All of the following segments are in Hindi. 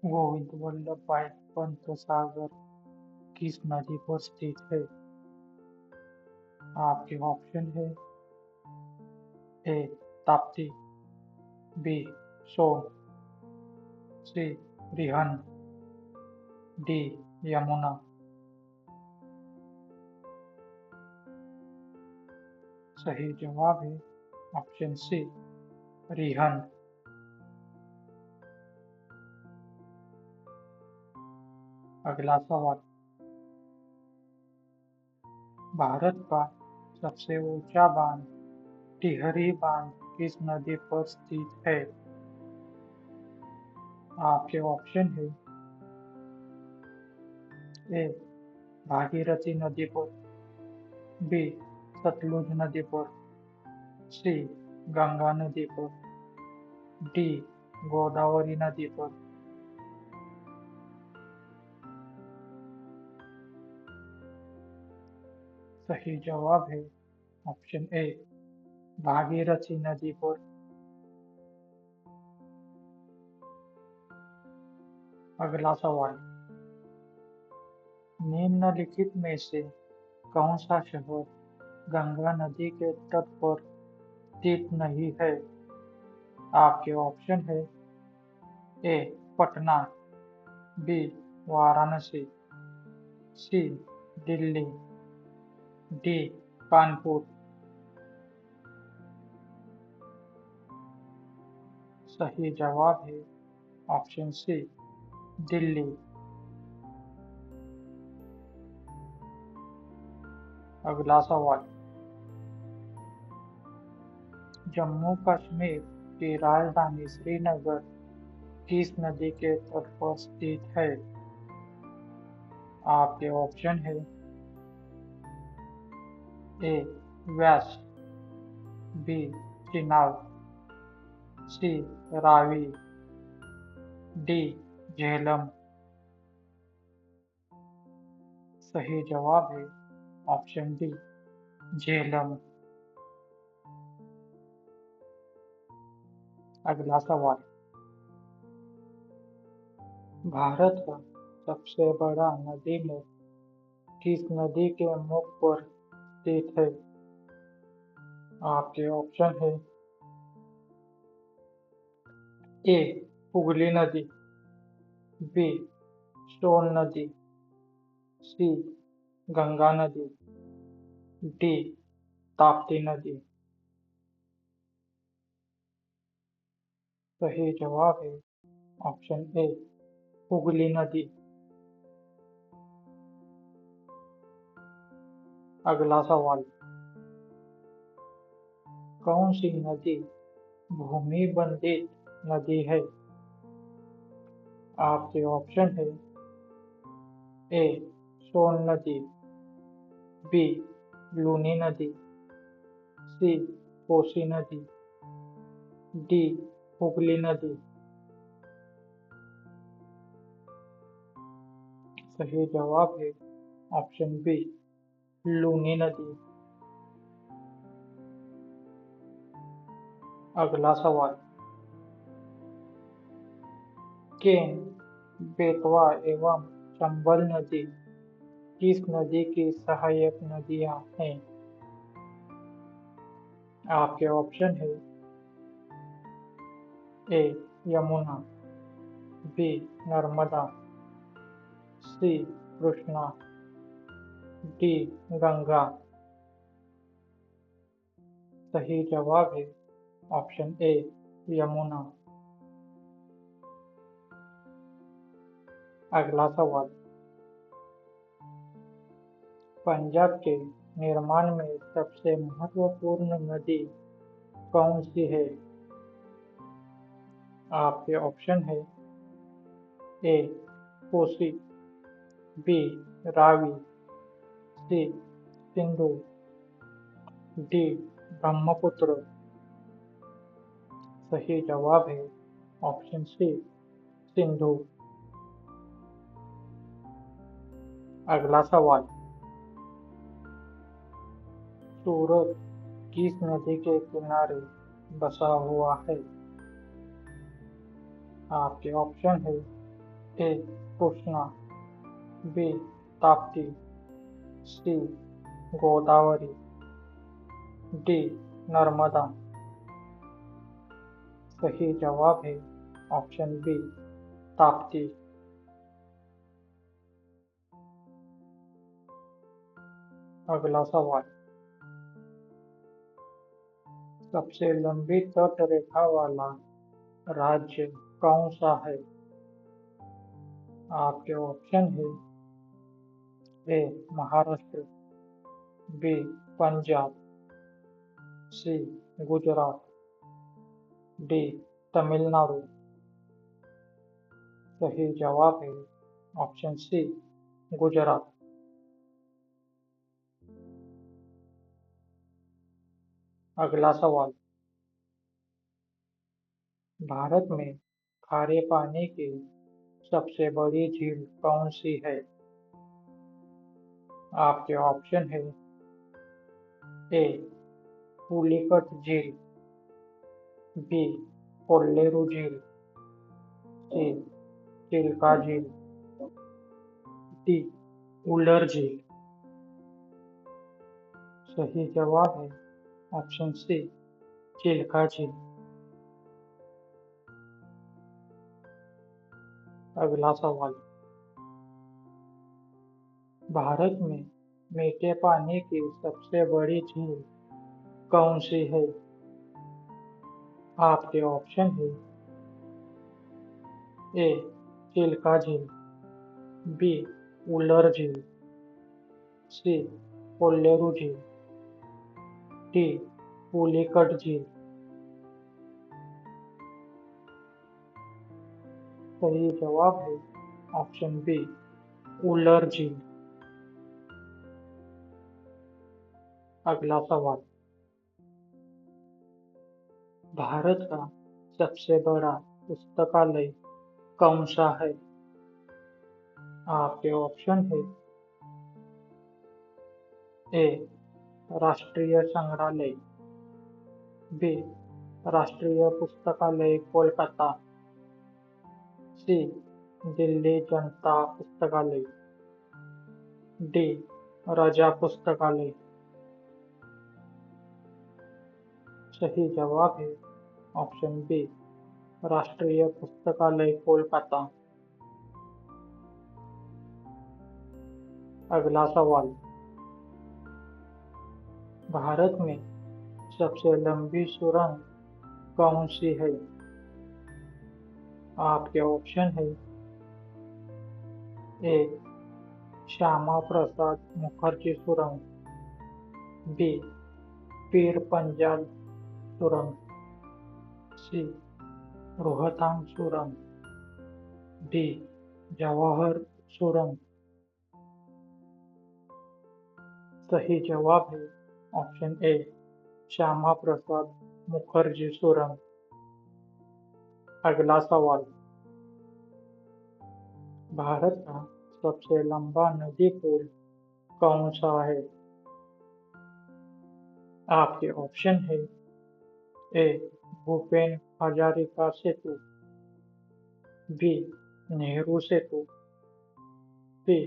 गोविंद वल्लभ भाई पंत सागर किस नदी पर स्थित है? आपके ऑप्शन है ए ताप्ती, बी सोन, सी रिहन, डी यमुना। सही जवाब है ऑप्शन सी रिहन। अगला सवाल, भारत का सबसे ऊंचा बांध टिहरी बांध किस नदी पर स्थित है? आपके ऑप्शन है ए भागीरथी नदी पर, बी सतलुज नदी पर, सी गंगा नदी पर, डी गोदावरी नदी पर। सही जवाब है ऑप्शन ए भागीरथी नदी पर। अगला सवाल, निम्नलिखित में से कौन सा शहर गंगा नदी के तट पर स्थित नहीं है? आपके ऑप्शन है ए पटना, बी वाराणसी, सी दिल्ली, डी कानपुर। सही जवाब है ऑप्शन सी दिल्ली। अगला सवाल, जम्मू कश्मीर की राजधानी श्रीनगर किस नदी के तट पर स्थित है? आपके ऑप्शन है ए व्यास, बी चिनाब, सी रावी, डी झेलम। सही जवाब है ऑप्शन डी झेलम। अगला सवाल, भारत का सबसे बड़ा नदी मुख किस नदी के मुख पर स्थित है? आपके ऑप्शन है ए हुगली नदी, बी सोन नदी, सी गंगा नदी, डी ताप्ती नदी। सही जवाब है ऑप्शन ए हुगली नदी। अगला सवाल, कौन सी नदी भूमि बंधित नदी है? आपके ऑप्शन है ए सोन नदी, बी लूनी नदी, सी कोसी नदी, डी हुगली नदी। सही जवाब है ऑप्शन बी लूनी नदी। अगला सवाल, केन, बेतवा एवं चंबल नदी किस नदी की सहायक नदियां हैं? आपके ऑप्शन है ए यमुना, बी नर्मदा, सी कृष्णा, डी गंगा। सही जवाब है ऑप्शन ए यमुना। अगला सवाल, पंजाब के निर्माण में सबसे महत्वपूर्ण नदी कौन सी है? आपके ऑप्शन है ए कोसी, बी रावी, सी सिंधु, डी ब्रह्मपुत्र। सही जवाब है ऑप्शन सी सिंधु। अगला सवाल, सूरत किस नदी के किनारे बसा हुआ है? आपके ऑप्शन है ए कृष्णा, बी ताप्ती, सी गोदावरी, डी नर्मदा। सही जवाब है ऑप्शन बी ताप्ती। अगला सवाल, सबसे लंबी तट रेखा वाला राज्य कौन सा है? आपके ऑप्शन है ए महाराष्ट्र, बी पंजाब, सी गुजरात, डी तमिलनाडु। सही जवाब है ऑप्शन सी गुजरात। अगला सवाल, भारत में खारे पानी की सबसे बड़ी झील कौन सी है? आपके ऑप्शन है ए पुलिकट झील, बी कोल्लेरू झील, सी चिल्का झील, डी उलर झील। सही जवाब है ऑप्शन सी चिल्का झील। अगला सवाल, भारत में मीठे पानी की सबसे बड़ी झील कौन सी है? आपके ऑप्शन है ए चिल्का झील, बी उलर झील, सी कोल्लेरू झील, डी पुलिकट झील। सही जवाब है ऑप्शन बी उलर झील। अगला सवाल, भारत का सबसे बड़ा पुस्तकालय कौन सा है? आपके ऑप्शन है ए राष्ट्रीय संग्रहालय, बी राष्ट्रीय पुस्तकालय कोलकाता, सी दिल्ली जनता पुस्तकालय, डी राजा पुस्तकालय। सही जवाब है ऑप्शन बी राष्ट्रीय पुस्तकालय कोलकाता। अगला सवाल, भारत में सबसे लंबी सुरंग कौन सी है? आपके ऑप्शन है ए श्यामा प्रसाद मुखर्जी सुरंग, बी पीर पंजाल सुरंग, सी रोहतांग सुरंग, डी जवाहर सुरंग। सही जवाब है ऑप्शन ए श्यामा प्रसाद मुखर्जी सुरंग। अगला सवाल, भारत का सबसे लंबा नदी पुल कौन सा है? आपके ऑप्शन है ए भूपेन हजारिका सेतु, बी नेहरू सेतु, सी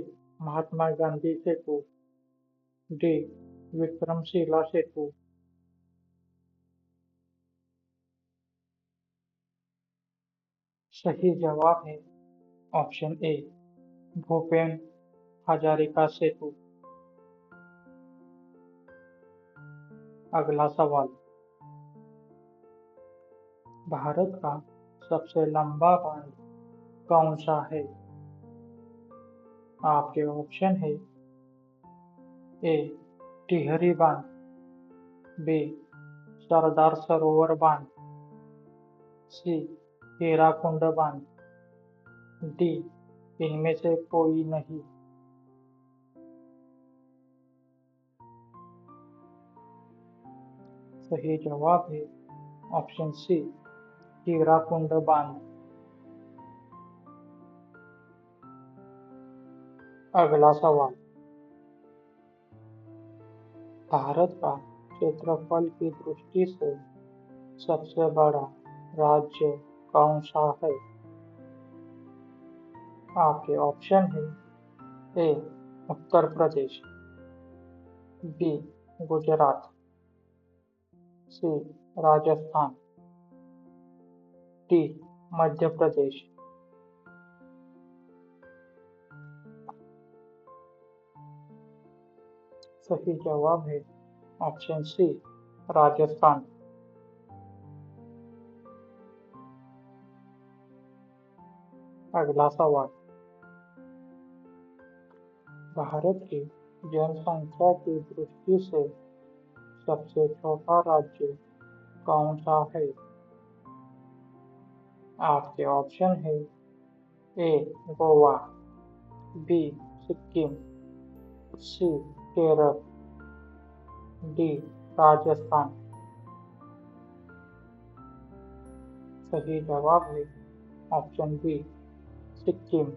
महात्मा गांधी सेतु, डी विक्रमशिला सेतु। सही जवाब है ऑप्शन ए भूपेन हजारिका सेतु। अगला सवाल, भारत का सबसे लंबा बांध कौन सा है? आपके ऑप्शन है ए टिहरी बांध, बी सरदार सरोवर बांध, सी हीराकुंड बांध, डी इनमें से कोई नहीं। सही जवाब है ऑप्शन सी हीराकुंड बांध। अगला सवाल, भारत का क्षेत्रफल की दृष्टि से सबसे बड़ा राज्य कौन सा है? आपके ऑप्शन है ए उत्तर प्रदेश, बी गुजरात, सी राजस्थान, डी मध्य प्रदेश। सही जवाब है ऑप्शन सी राजस्थान। अगला सवाल, भारत की जनसंख्या की दृष्टि से सबसे छोटा राज्य कौन सा है? आपके ऑप्शन है ए गोवा, बी सिक्किम, सी केरल, डी राजस्थान। सही जवाब है ऑप्शन बी सिक्किम।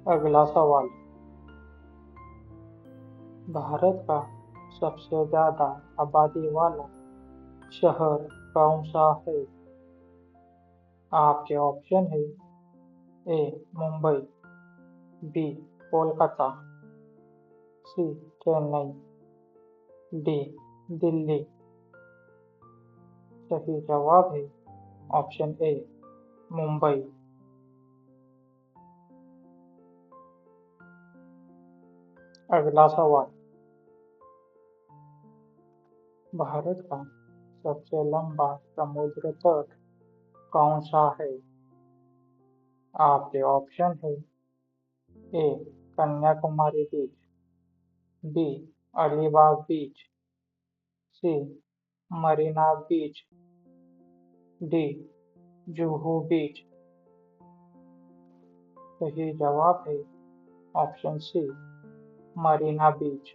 अगला सवाल, भारत का सबसे ज्यादा आबादी वाला शहर कौन सा है? आपके ऑप्शन है ए मुंबई, बी कोलकाता, सी चेन्नई, डी दिल्ली। सही जवाब है ऑप्शन ए मुंबई। अगला सवाल, भारत का सबसे लंबा समुद्र तट कौन सा है? आपके ऑप्शन है ए कन्याकुमारी बीच, बी अलीबाग बीच, सी मरीना बीच, डी जुहू बीच। सही जवाब है ऑप्शन सी मरीना बीच।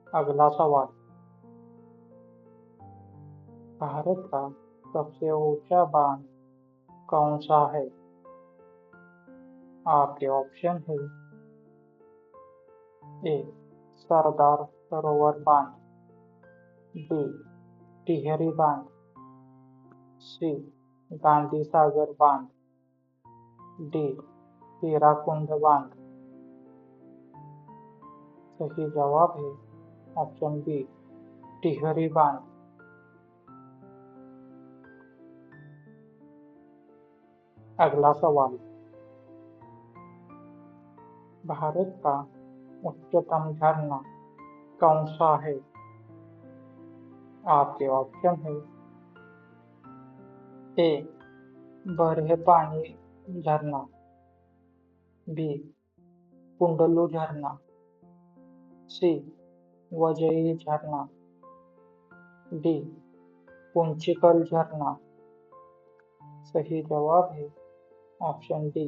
अगला सवाल, भारत का सबसे ऊंचा बांध कौन सा है? आपके ऑप्शन है ए सरदार सरोवर बांध, बी टिहरी बांध, सी गांधी सागर बांध, डी हीराकुंड बांध। सही जवाब है ऑप्शन बी टिहरी बांध। अगला सवाल, भारत का उच्चतम झरना कौन सा है? आपके ऑप्शन है ए बरहे झरना, बी कुंडलू झरना, सी वजई झरना, डी कुंचिकल झरना। सही जवाब है ऑप्शन डी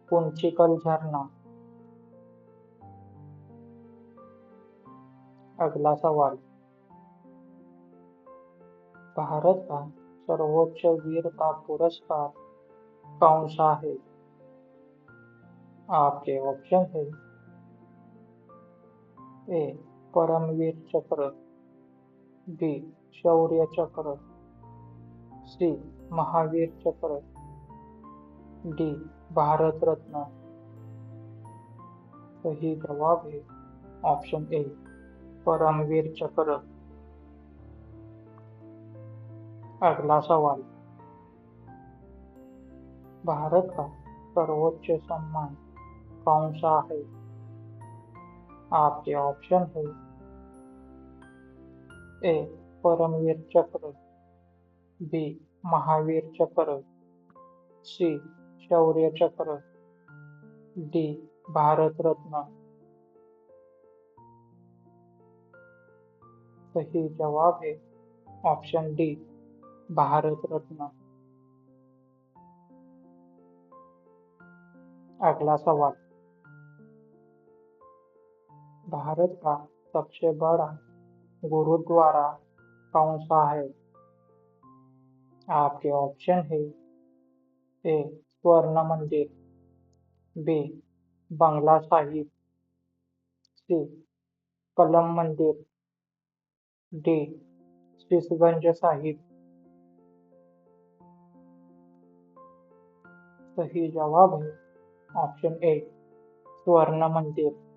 कुंचिकल झरना। अगला सवाल, भारत का सर्वोच्च वीरता पुरस्कार कौन सा है? आपके ऑप्शन है ए परमवीर चक्र, बी शौर्य चक्र, सी महावीर चक्र, डी भारत रत्न। सही जवाब है ऑप्शन ए परमवीर चक्र। अगला सवाल, भारत का सर्वोच्च सम्मान कौन सा है? आपके ऑप्शन है ए परमवीर चक्र, बी महावीर चक्र, सी शौर्य चक्र, डी भारत रत्न। सही जवाब है ऑप्शन डी भारत रत्न। अगला सवाल, भारत का सबसे बड़ा गुरुद्वारा कौन सा है? आपके ऑप्शन है ए स्वर्ण मंदिर, बी बंगला साहिब, सी कलम मंदिर, डी शीशगंज साहिब। सही जवाब है ऑप्शन ए, स्वर्ण मंदिर।